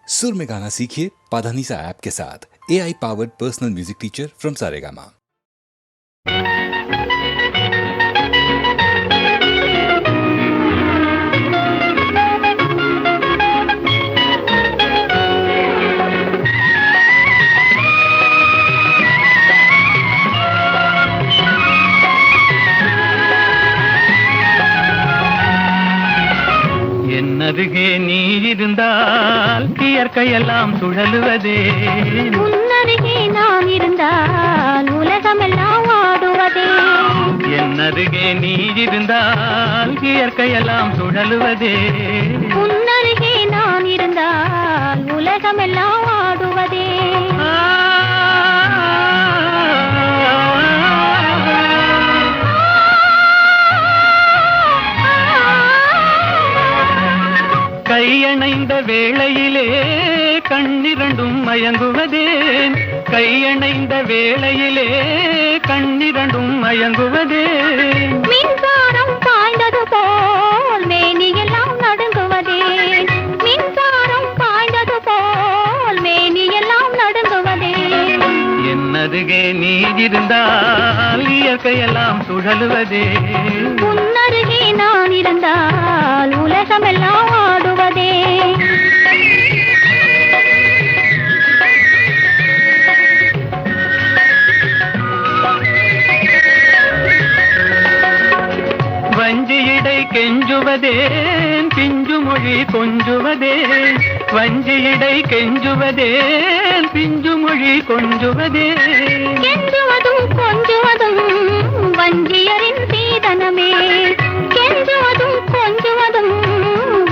सुर में गाना सीखिए पाधानीसा ऐप के साथ। AI powered personal music teacher from Saregama. என்னருகே நீ இருந்தால் இயற்கையெல்லாம் சுழலுவதே, உன்னருகே நான் இருந்தால் உலகமெல்லாம் ஆடுவதே. என்னருகே நீ இருந்தால் இயற்கையெல்லாம் சுழலுவதே, உன்னருகே நான் இருந்தால் உலகமெல்லாம் ஆடுவதே. கையணைந்த வேளையிலே கண்ணிரண்டும் மயங்குவதேன், கையணைந்த வேளையிலே கண்ணிரண்டும் மயங்குவதேன். மின்சாரம் பாய்ந்தது போல் மேனியெல்லாம் நடுங்குவதே, மின்சாரம் பாய்ந்தது போல் மேனியெல்லாம் நடுங்குவதே. என்னருகே நீ இருந்தால் இயற்கையெல்லாம் சுழலுவதே, உன்னருகே நான் இருந்தால் உலகமெல்லாம் ஆடுவதே. வஞ்சியிடை கெஞ்சுவதேன் பிஞ்சு மொழி கொஞ்சுவதேன், வஞ்சியிடை கெஞ்சுவதேன் பிஞ்சு மொழி கொஞ்சுவதேன். கெஞ்சுவதும் கொஞ்சுவதும் வஞ்சியரின் சீதனமே, கெஞ்சுவதும் கொஞ்சுவதும்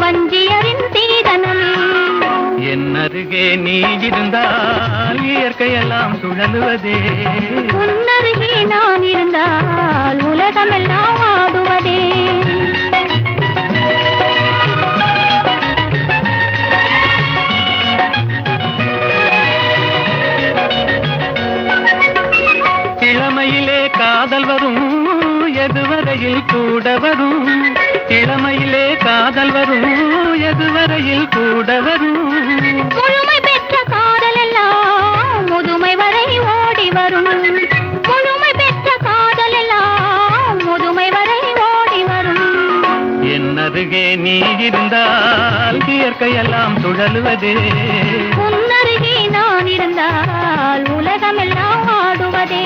வஞ்சியரின் சீதனமே. என்னருகே நீ இருந்தால் இயற்கையெல்லாம் சுழலுவதே, உன்னருகே நான் இருந்தால் உலகமெல்லாம் ஆடுவதே. இளமையிலே காதல் வரும் எதுவரையில் கூட வரும், இளமையிலே காதல் வரும் எதுவரையில் கூட வரும். முழுமை பெற்ற காதல் எல்லாம் முதுமை வரை ஓடி வரும், முழுமை பெற்ற காதல் எல்லாம் முதுமை வரை ஓடி வரும். என்னருகே நீ இருந்தால் இயற்கையெல்லாம் சுழலுவதே, உன்னருகே நான் இருந்தால் உலகமெல்லாம் ஆடுவதே.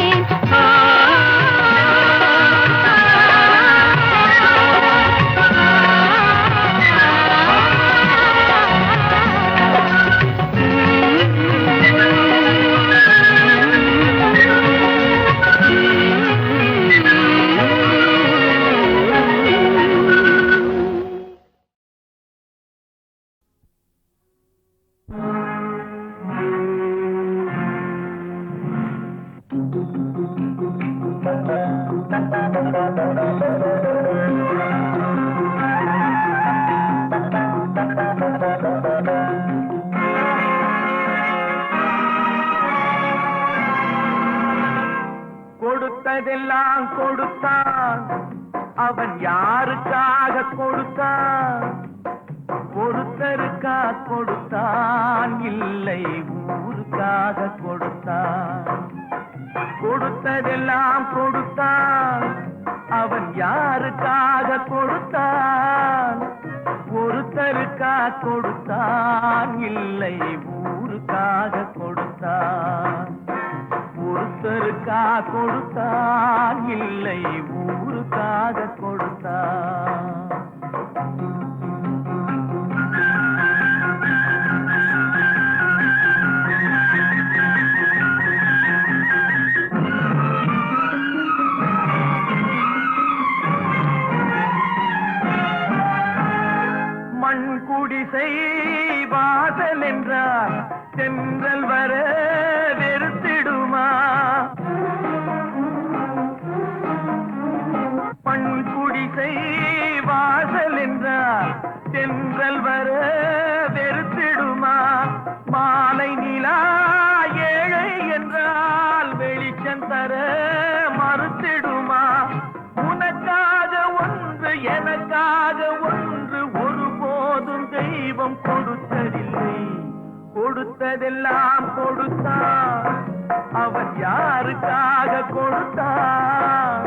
கொடுத்ததெல்லாம் கொடுத்தான், அவன் யாருக்காக கொடுத்தான், ஒருத்தருக்கா கொடுத்தான், இல்லை ஊருக்காக கொடுத்தான். கொடுத்ததெல்லாம் கொடுத்தான், அவன் யாருக்காக கொடுத்தான், ஒருத்தருக்கா கொடுத்தான், இல்லை ஊருக்காக கொடுத்தான். ஒருத்தருக்கா கொடுத்தான், இல்லை ஊருக்காக கொடுத்தான். மண் குடிசை வாசல் என்றார் தென்றல் வர வெறுத்திடுமா, மண் குடிசை வாசல் என்றார் தென்றல் வர வெறுத்திடுமா. மாலை நிலா ஏழை என்றால் வெளிச்சம் தர மறுத்திடுமா. உனக்காக ஒன்று எனக்காக ஒன்று ஒருபோதும் தெய்வம் கொடுத்ததில்லை, கொடுத்ததெல்லாம் கொடுத்தான். அவன் யாருக்காக கொடுத்தான்?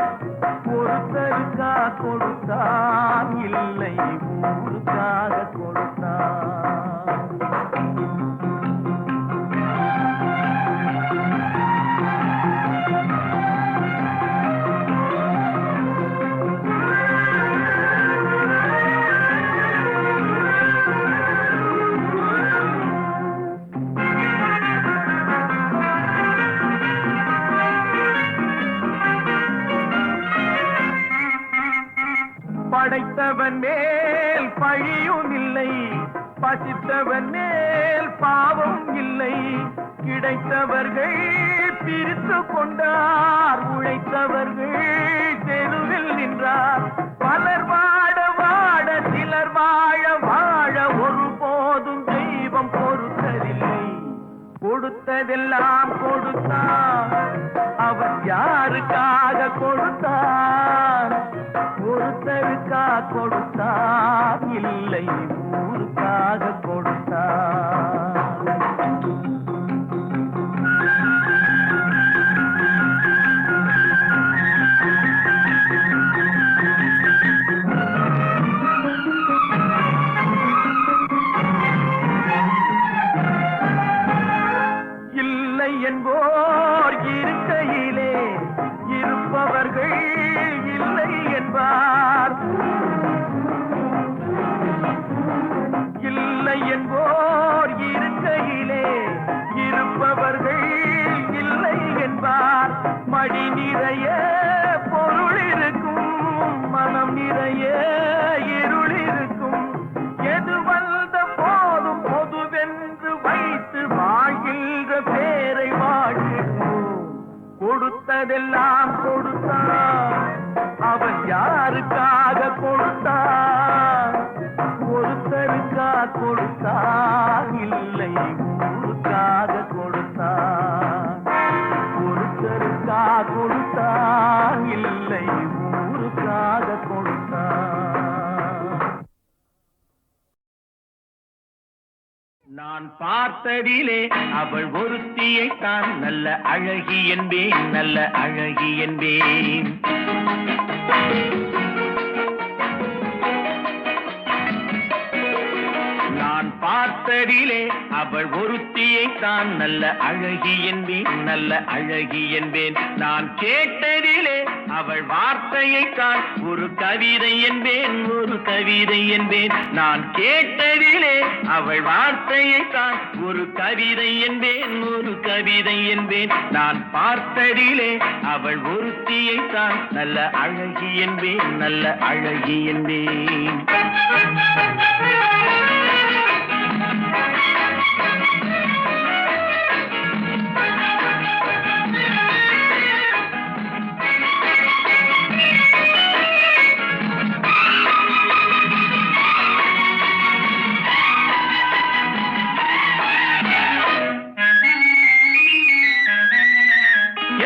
ஒருத்தருக்கா கொடுத்தான், இல்லை ஊருக்காக கொடுத்தான். படைத்தவன் மேல் பழியும் இல்லை, பசித்தவன் மேல் பாவம் இல்லை. கிடைத்தவர்கள் பிரித்து கொண்டார், உழைத்தவர்கள் தெருவில் நின்றார். பலர் வாட வாட சிலர் வாழ வாழ ஒருபோதும் தெய்வம் பொறுத்ததில்லை. கொடுத்ததெல்லாம் கொடுத்தான். அவன் யாருக்காக கொடுத்தான்? ஒருத்தருக்கா கொடுத்தான், இல்லை ஊருக்காக கொடுத்தான். இல்லை என்போர் இருக்கையிலே இருப்பவர்கள் இல்லை என்பார். இல்லை என்போர் இருக்கையிலே இருப்பவர்கள் இல்லை என்பார். மடி நிறைய பொருள் இருக்கும், மனம் நிறைய இருள் இருக்கும். எது வந்த போதும் பொதுவென்று வைத்து வாழ்கின்ற பேரை வாழ்கிறோம். கொடுத்ததெல்லாம் கொடுத்தான். அவன் யாருக்காக கொடுத்தான்? ஒருத்தருக்கா கொடுத்தான், இல்லை ஊருக்காக கொடுத்தான். ஒருத்தருக்கா கொடுத்தான், இல்லை ஊருக்காக கொடுத்தான். நான் பார்த்ததிலே அவள் ஒருத்தியைத்தான் நல்ல அழகி என்பேன், நல்ல அழகி என்பேன். நான் பார்த்ததிலே அவள் ஒருத்தியைத்தான் நல்ல அழகி என்பேன், நல்ல அழகி என்பேன். நான் கேட்டதிலே அவள் வார்த்தையைத்தான் ஒரு கவிதை என்பேன், ஒரு கவிதை என்பேன். நான் கேட்டதிலே அவள் வார்த்தையைத்தான் ஒரு கவிதை என்பேன், ஒரு கவிதை என்பேன். நான் பார்த்ததிலே அவள் ஒருத்தியைத்தான் நல்ல அழகி என்பேன், நல்ல அழகி என்பேன்.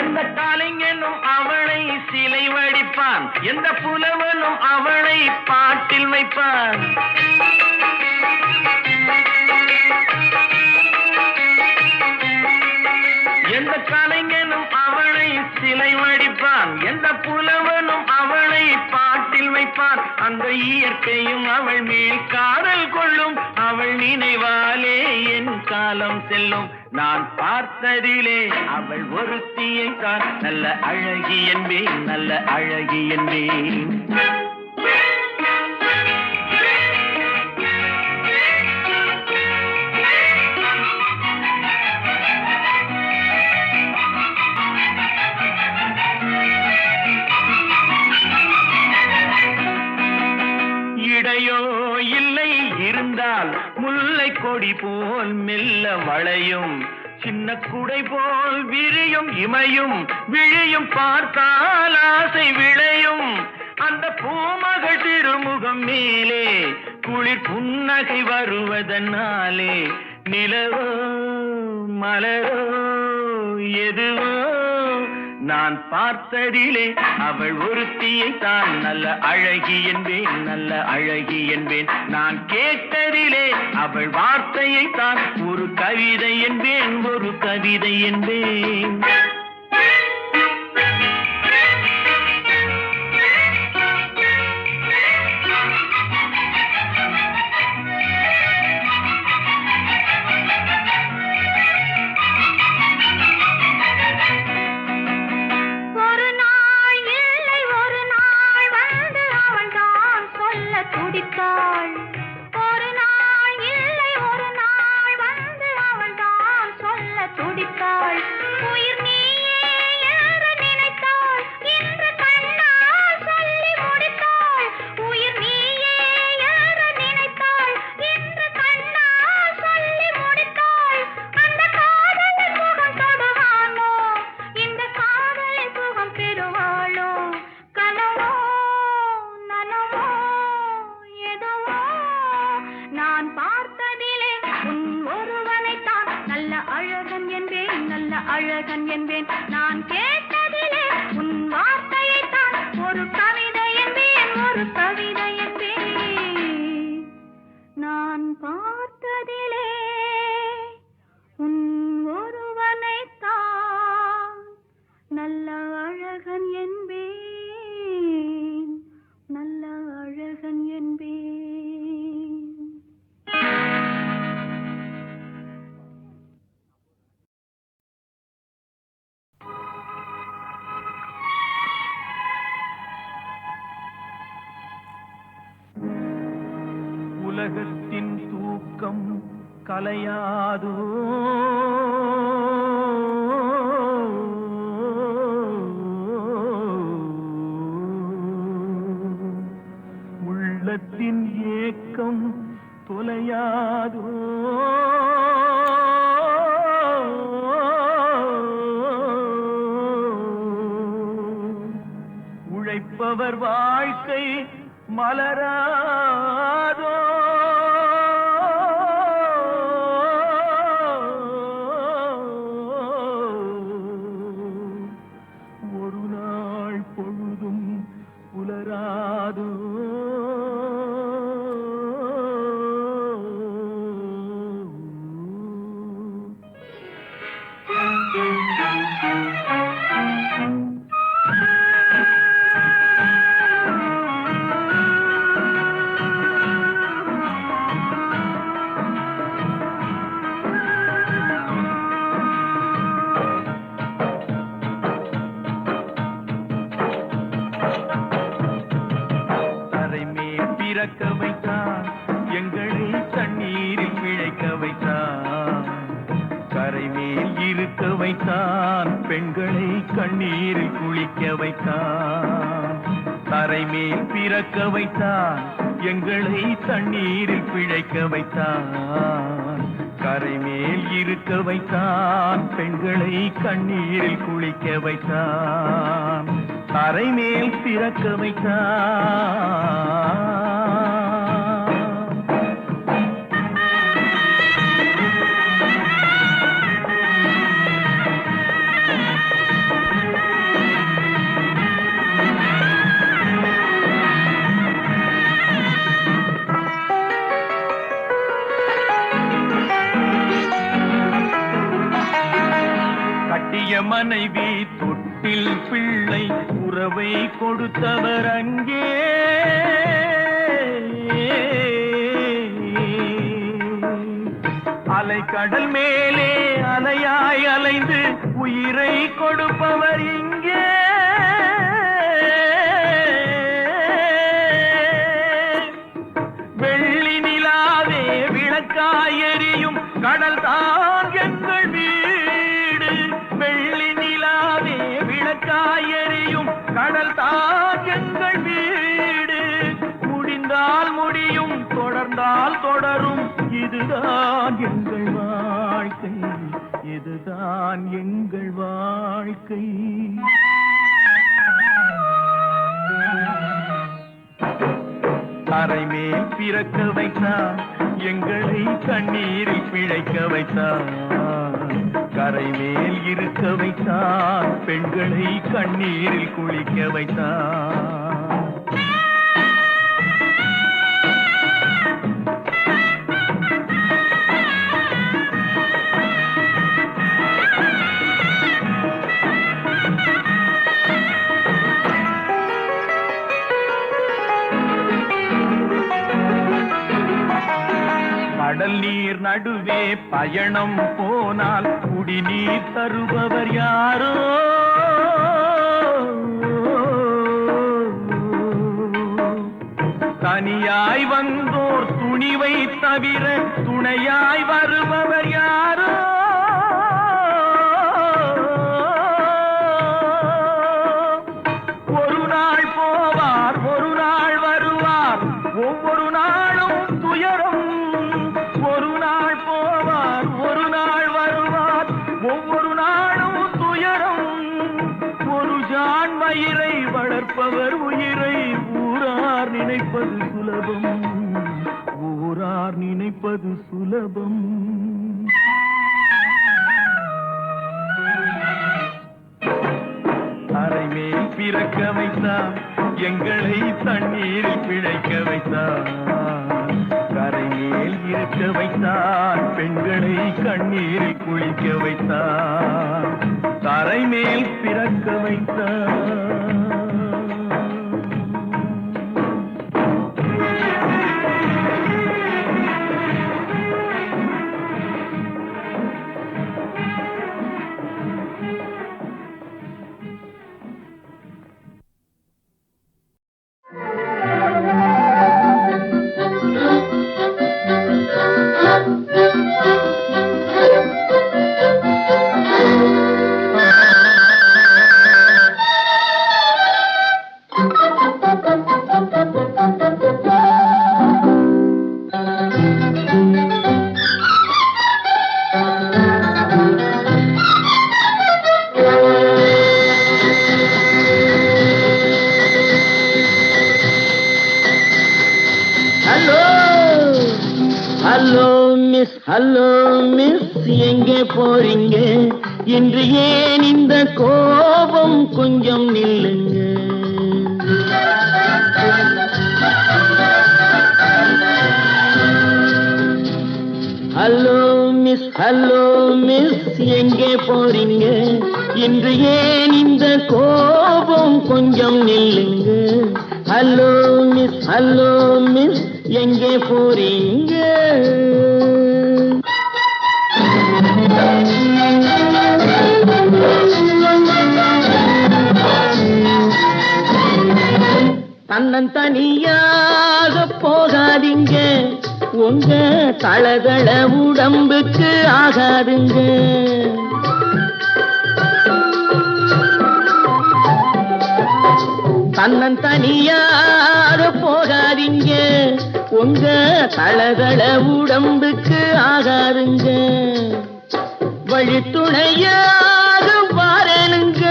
எந்த காலைஞனும் அவளை சிலை வடிப்பான், எந்த புலவனும் அவளை பாட்டில் வைப்பான். எந்த கலைஞனும் அவளை சிலை வடிப்பான், எந்த புலவனும் அவளை பாட்டில் வைப்பான். அந்த இயற்கையும் அவள் மேல் காதல் கொள்ளும், அவள் நினைவாலே என் காலம் செல்லும். நான் பார்த்ததிலே அவள் ஒருத்தியை தான் நல்ல அழகி என்பேன், நல்ல அழகி என்பேன். இடையோ இல்லை இருந்தால் முல்லை கொடி போல் மெல்ல வளையும், சின்ன குடை போல் விரியும் இமையும் விழியும் பார்த்தால் ஆசை விளையும். அந்த பூமகள் திருமுகம் மேலே குளிர் புன்னகை வருவதனாலே நிலவோ மலரோ எதுவோ நான் நான் பார்த்ததிலே அவள் ஒருத்தியை தான் நல்ல அழகி என்பேன், நல்ல அழகி என்பேன். நான் கேட்டதிலே அவள் வார்த்தையை தான் ஒரு கவிதை என்பேன், ஒரு கவிதை என்பேன். அழகன் என்பேன். நான் கேட்டதிலே உன் வார்த்தையை தான் ஒரு கவிதை என்பேன், ஒரு கவிதை என்பேன். நான் பார்த்ததிலே உன் ஒருவனைத்தான் நல்ல அழகன் என்பேன், நல்ல அழகன் என்பேன். உலகத்தின் தூக்கம் கலையாதோ, உள்ளத்தின் ஏக்கம் தொலையாதோ. உழைப்பவர் வாழ்க்கை மலராதோ. ஒரு நாள் பொழுதும் புலராதோ. பிறக்க வைத்தான் எங்களை தண்ணீரில் விழைக்க வைத்தான், கரை மேல் இருக்க வைத்தான் பெண்களை கண்ணீரில் குளிக்க வைத்தான். தரை மேல் பிறக்க வைத்தான் எங்களை தண்ணீரில் பிழைக்க வைத்தான், கரை மேல் இருக்க வைத்தான் பெண்களை கண்ணீரில் குளிக்க வைத்தான். தரை மேல் பிறக்க வைத்தான். கட்டிய மனைவி தொட்டில் பிள்ளை உறவை கொடுத்தவர் அங்கே, அலை கடல் மேலே அலையாய் அலைந்து உயிரை கொடுப்பவர் இங்கே. வெள்ளி நிலாவே விளக்காய் எரியும் கடல் தான் எங்கள் வீடு, வெள்ளி நிலாவே விளக்காய் எரியும் கடல் தான் எங்கள் வீடு. முடிந்தால் முடியும் தொடர்ந்தால் தொடரும் இதுதான் எங்கள் வாழ்க்கை, இதுதான் எங்கள் வாழ்க்கை. தரை மேல் பிறக்க வைத்தான் எங்களை கண்ணீரில் பிழைக்க வைத்தான், கரை மேல் இருக்க வைத்தான், பெண்களை கண்ணீரில் குளிக்க வைத்தான். கடல் நீர் நடுவே பயணம் போனால் குடிநீர் தருபவர் யாரோ? தனியாய் வந்தோர் துணிவை தவிர துணையாய் வருபவர் யாரோ? ஒரு நாள் போவார், ஒரு நாள் வருவார், ஒவ்வொரு நாளும் துயரம். ஒரு நாள் போவார், ஒரு நாள் வருவார், ஒவ்வொரு நாளும் துயரம். ஒரு ஜான் மயிரை வளர்ப்பவர் உயிரை ஊரார் நினைப்பது சுலபம், ஊரார் நினைப்பது சுலபம். அரை மேல் பிறக்க வைத்தார், எங்களை தண்ணீரில் பிழைக்க வைத்தார். கரை மேல் இருக்க வைத்தார், பெண்களை கண்ணீரில் குளிக்க வைத்தார். கரை மேல் பிறக்க வைத்தார். ஹலோ மிஸ், எங்கே போறீங்க? இன்று ஏன் இந்த கோபம்? கொஞ்சம் நில்லுங்க. ஹலோ மிஸ், எங்கே போறீங்க? இன்று ஏன் இந்த கோபம்? கொஞ்சம் நில்லுங்க. ஹலோ மிஸ், எங்கே போறீங்க? தன்னந்தனியாக போகாதீங்க, உங்க தளதள உடம்புக்கு ஆகாதுங்க. தன்னந்தனியாக போகாதீங்க, உங்க தளதள உடம்புக்கு ஆகாதுங்க. வழித்துணையாக வாரனுங்க,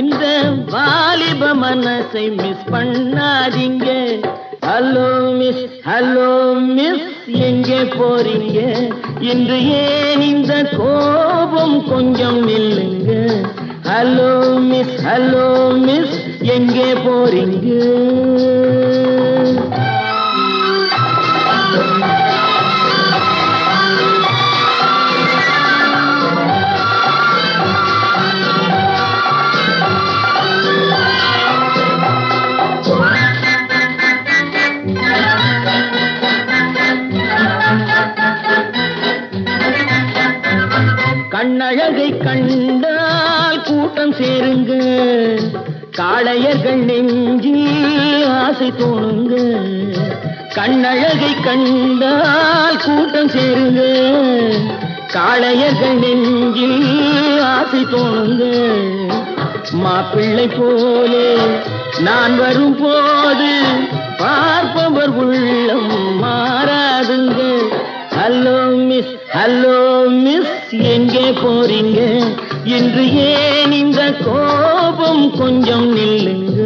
இந்த வாலிப மனசை மிஸ் பண்ணாதீங்க. ஹலோ மிஸ், எங்கே போறீங்க? இன்று ஏன் இந்த கோபம்? கொஞ்சம் நில்லுங்க. ஹலோ மிஸ், எங்கே போறீங்க? கண்ணழகை கண்டால் கூட்டம் சேருங்க, காளையர்கள் நெஞ்சில் ஆசை தோணுங்க. கண்ணழகை கண்டால் கூட்டம் சேருங்க, காளையர்கள் நெஞ்சில் ஆசை தோணுங்க. மாப்பிள்ளை போலே நான் வரும் போது பார்ப்பவர் உள்ளம் மாறாதுங்க. ஹலோ மிஸ், எங்கே போறீங்க? இன்று ஏன் இந்த கோபம்? கொஞ்சம் நில்லுங்க.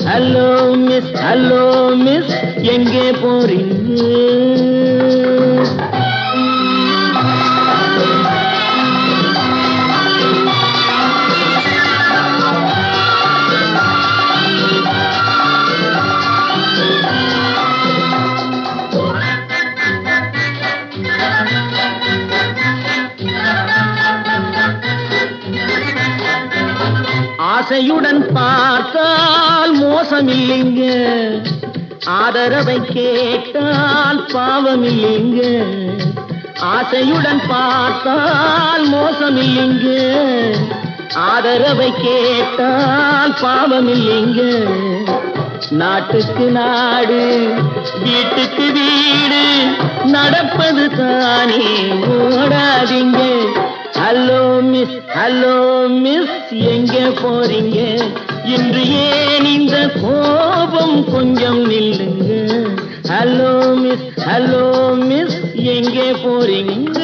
ஹலோ மிஸ், எங்கே போறீங்க? ஆசையுடன் பார்த்தால் மோசமில்லைங்க, ஆதரவை கேட்டால் பாவமில்லைங்க. ஆசையுடன் பார்த்தால் மோசமில்லைங்க, ஆதரவை கேட்டால் பாவமில்லைங்க. நாட்டுக்கு நாடு வீட்டுக்கு வீடு நடப்பது தானே, ஓடாதீங்க. ஹலோ மிஸ் எங்கே போறீங்க? இன்று ஏன் இந்த கோபம் கொஞ்சம் நில்லுங்க. ஹலோ மிஸ் எங்கே போறீங்க?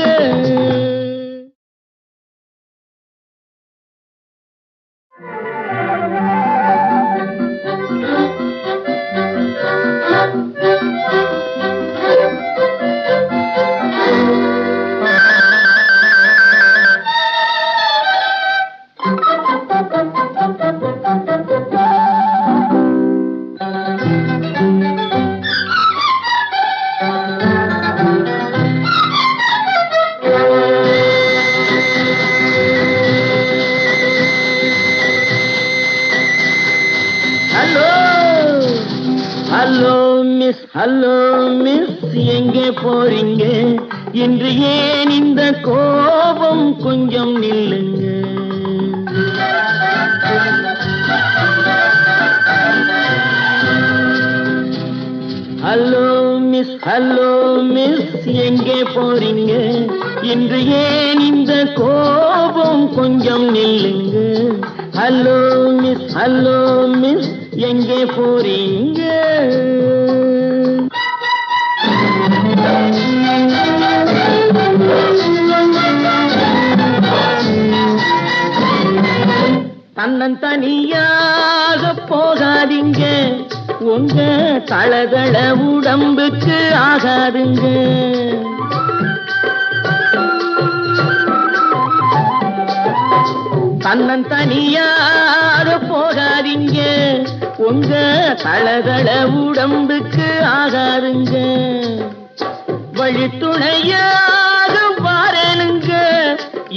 ஹலோ மிஸ் எங்கே போறீங்க? இன்று ஏன் இந்த கோபம் கொஞ்சம் நில்லுங்க. ஹலோ மிஸ் எங்கே போறீங்க? இன்று ஏன் இந்த கோபம் கொஞ்சம் நில்லுங்க. ஹலோ மிஸ் எங்கே போறீங்க? தன்னன் தனியாக போகாதீங்க, உங்க தளதள உடம்புக்கு ஆகாதுங்க. தன்னன் தனியாக போகாதீங்க, உங்க தளதள உடம்புக்கு ஆகாதுங்க. வழித்துணையாக பாருங்க,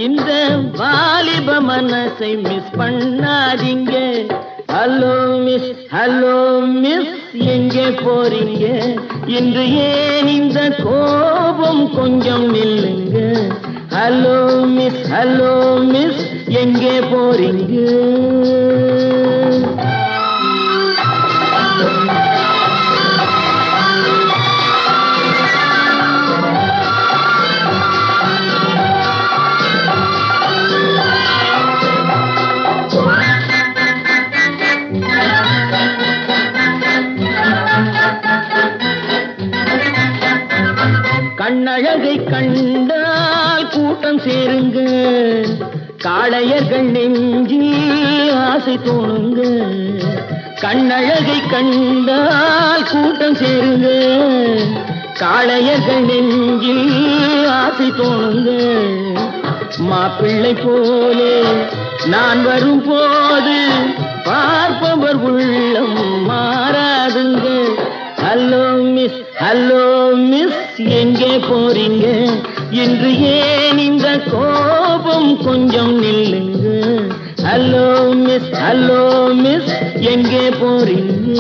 இந்த வாலிப மனசை மிஸ் பண்ணாதீங்க. ஹலோ மிஸ் எங்கே போறீங்க? இன்று ஏன் இந்த கோபம் கொஞ்சம் நில்லுங்க. ஹலோ மிஸ் எங்கே போறீங்க? கண்ணழகை கண்டால் கூட்டம் சேருங்க, காளையர்கள் நெஞ்சில் ஆசை தோணுங்க. கண்ணழகை கண்டால் கூட்டம் சேருங்க, காளையர்கள் நெஞ்சில் ஆசை தோணுங்க. மாப்பிள்ளை போலே நான் வரும் போது பார்ப்பவர் உள்ளம் மாறாதுங்க. ஹலோ மிஸ் எங்கே போறீங்க? இன்று ஏன் இந்த கோபம் கொஞ்சம் நில்லுங்க. ஹலோ மிஸ் எங்கே போறீங்க?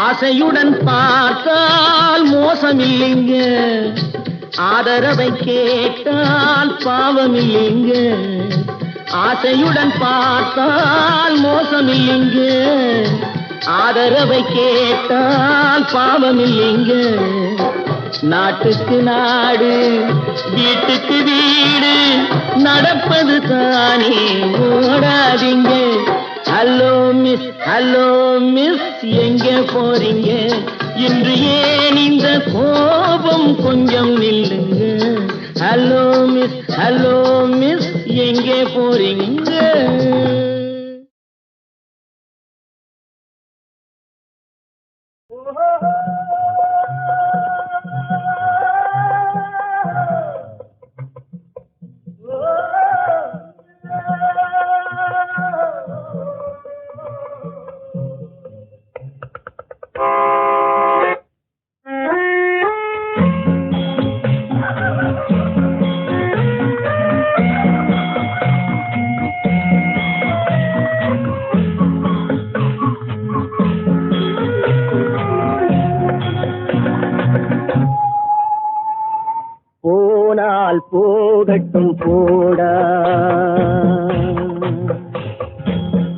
ஆசையுடன் பார்த்தால் மோசமில்லைங்க, ஆதரவை கேட்டால் பாவமில்லைங்க. ஆசையுடன் பார்த்தால் மோசமில்லைங்க, ஆதரவை கேட்டால் பாவமில்லைங்க. நாட்டுக்கு நாடு வீட்டுக்கு வீடு நடப்பது தானே, ஓடாதீங்க. ஹலோ மிஸ் எங்கே போறீங்க? இன்று ஏன் இந்த கோபம் கொஞ்சம் நில்லுங்க. ஹலோ மிஸ் எங்கே போறீங்க? போனால் போகட்டும் போடா,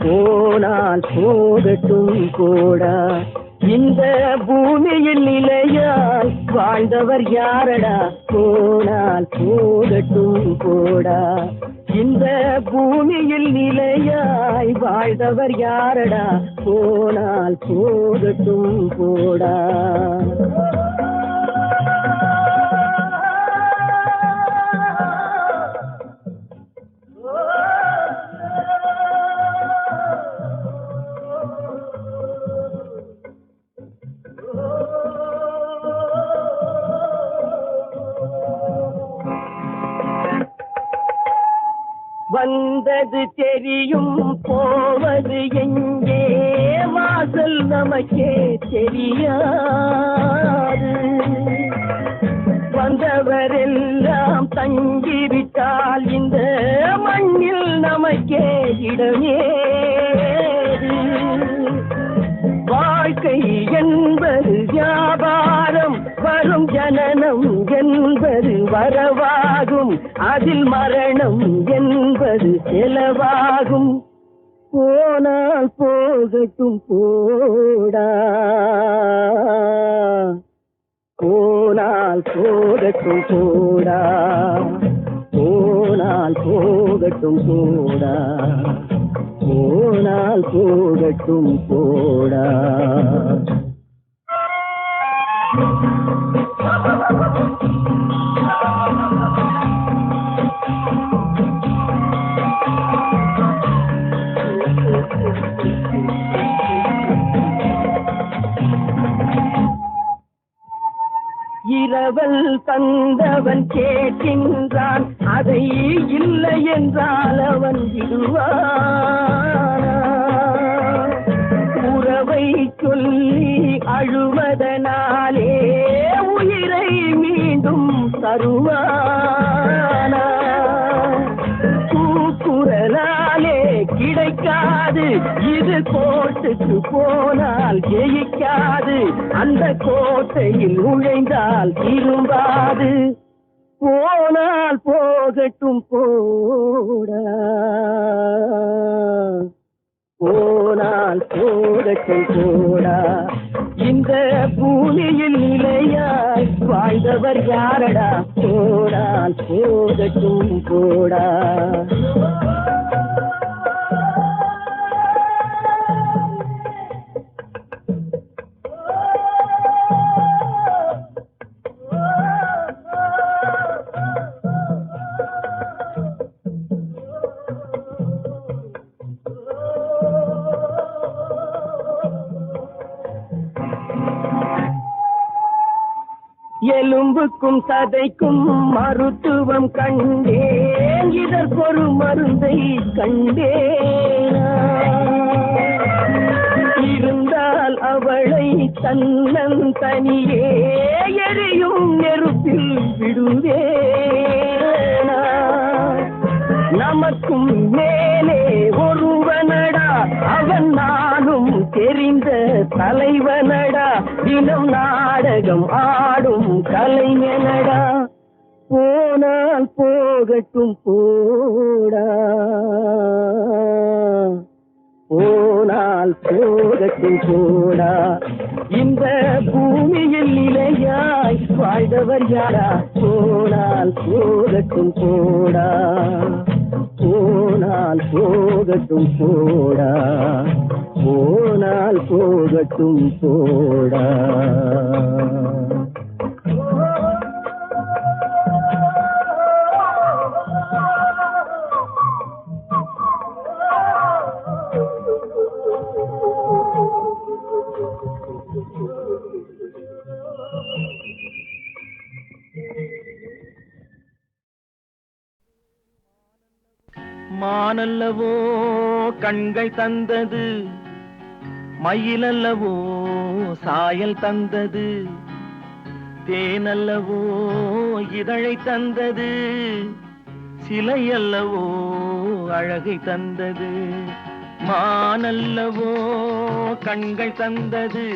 போனால் போகட்டும் போடா. இந்த பூமியில் நிலையால் வாழ்ந்தவர் யாரடா, போனால் போகட்டும் போடா. இந்த பூமியில் நிலையாய் வாழ்ந்தவர் யாரடா, போனால் போகட்டும் போடா. வந்தது தெரியும் போவது எங்கே, வாசல் நமக்கே தெரியாது. வந்தவரெல்லாம் தங்கிவிட்டால் இந்த மண்ணில் நமக்கே இடமேது. வாழ்க்கை என்பது வியாபாரம், வரும் ஜனனம் என்பது வரவாகும், அதில் மரணம் என்பது செலவாகும். போனால் போகட்டும் போடா, போனால் போகட்டும் போடா, போனால் போகட்டும் போடா, போனால் போகட்டும் போடா. இரவல் தந்தவன் கேட்கின்றான், அதை இல்லை என்றால் அவன் விடுவான். உறவை சொல்லி அழுவதனாலே உயிரை மீண்டும் தருவானா. கூக்குரலாலே கிடைக்காது, இது கோட்டுக்கு போனால் ஜெயிக்காது, அந்த கோட்டையில் நுழைந்தால் திரும்பாது. போனால் போகட்டும் போடா, போனால் போகட்டும் போடா. இந்த பூமியில் நிலையாய் வாழ்ந்தவர் யாரடா, போனால் போகட்டும் போடா. எலும்புக்கும் சதைக்கும் மருத்துவம் கண்டேன், இதற்கொரு மருந்தை கண்டேனா. இருந்தால் அவளை தன்னன் தனியே எரியும் நெருப்பில் விடுவேனா. நமக்கும் மேலே ஒருவனடா, அவன் நானும் தெரிந்த தலைவனடா, தினம் நாடகம் ஆடும் கலைஞனடா. போனால் போகட்டும் போடா, போனால் போகட்டும் போடா. இந்த பூமியில் நிலையாய் வாழ்ந்தவர் யாரா, போனால் போகட்டும் போடா, போனால் போகட்டும் போடா, போனால் போகட்டும் போடா. மானல்லவோ கண்கள் தந்தது, மயிலல்லவோ சாயல் தந்தது, தேனல்லவோ இதழை தந்தது, சிலையல்லவோ அழகை தந்தது. மானல்லவோ கண்கள் தந்தது,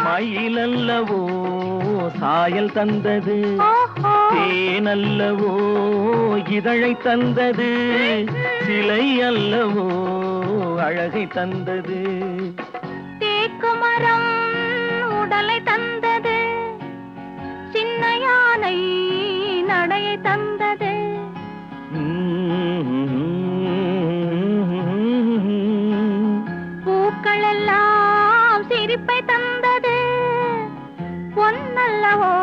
மயிலல்லவோ சாயல் தந்தது, தேனல்லவோ இதழை தந்தது, சிலை அல்லவோ அழகை தந்தது. தேக்கு மரம் உடலை தந்தது, சின்ன யானை நடையை தந்தது. பூக்கள் எல்லாம் சிரிப்பை தந்தது, பொன்னல்லவோ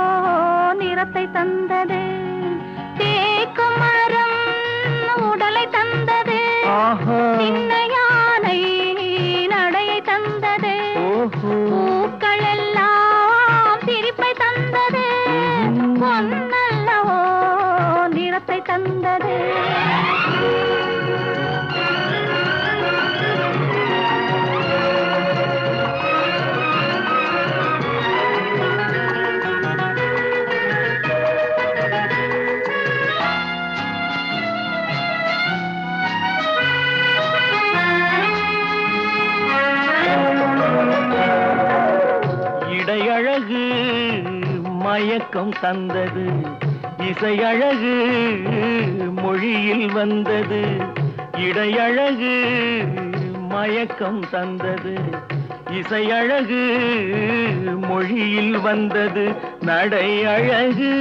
நிறத்தை தந்தது. தேக்கு மரம் உடலை தந்தது, சின்ன யானை நடையை தந்தது. பூக்கள் எல்லாம் சிரிப்பை தந்தது, பொன்னல்லவோ நிறத்தை தந்தது. இடையழகு மயக்கம் தந்தது, இசையழகு மொழியில் வந்தது. இடையழகு மயக்கம் தந்தது, இசையழகு மொழியில் வந்தது. நடை அழகு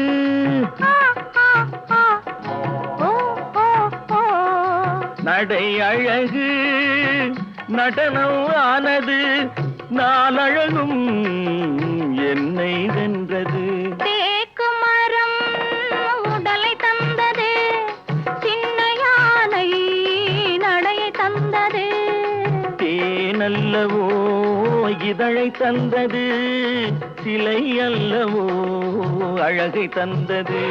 நடை அழகு நடனம் ஆனது, நாளழகும் என்னை வென்றது. தேக்கு மரம் உடலை தந்தது, சின்ன யானை நடையை தந்தது. தேனல்லவோ இதழை தந்தது, சிலை அல்லவோ அழகை தந்தது.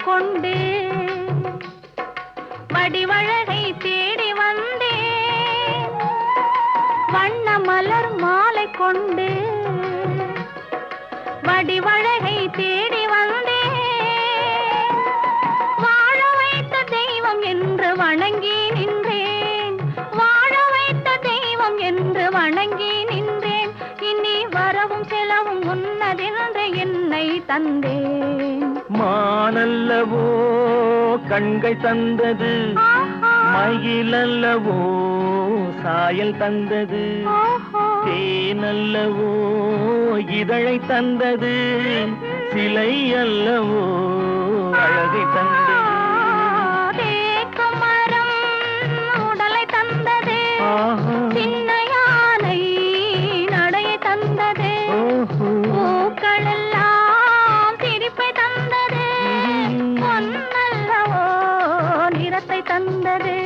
கொண்டு வடிவழகை தேடி வந்தேன், வண்ண மலர் மாலை கொண்டு வடிவழகை தேடி வந்தேன். வாழ வைத்த தெய்வம் என்று வணங்கி நின்றேன், வாழ வைத்த தெய்வம் என்று வணங்கி நின்றேன். இனி வரவும் செலவும் உன்னதென்று என்னை தந்தேன். மானல்லவோ கண்கள் தந்தது, மயிலல்லவோ சாயல் தந்தது, தேனல்லவோ இதழை தந்தது, சிலை அல்லவோ அழகை தந்தது. தேக்கு மரம் உடலை தந்தது, சின்ன யானை நடையை தந்தது. பூக்கள் எல்லாம் சிரிப்பை தந்தது, பொன்னல்லவோ நிறத்தை தந்தது.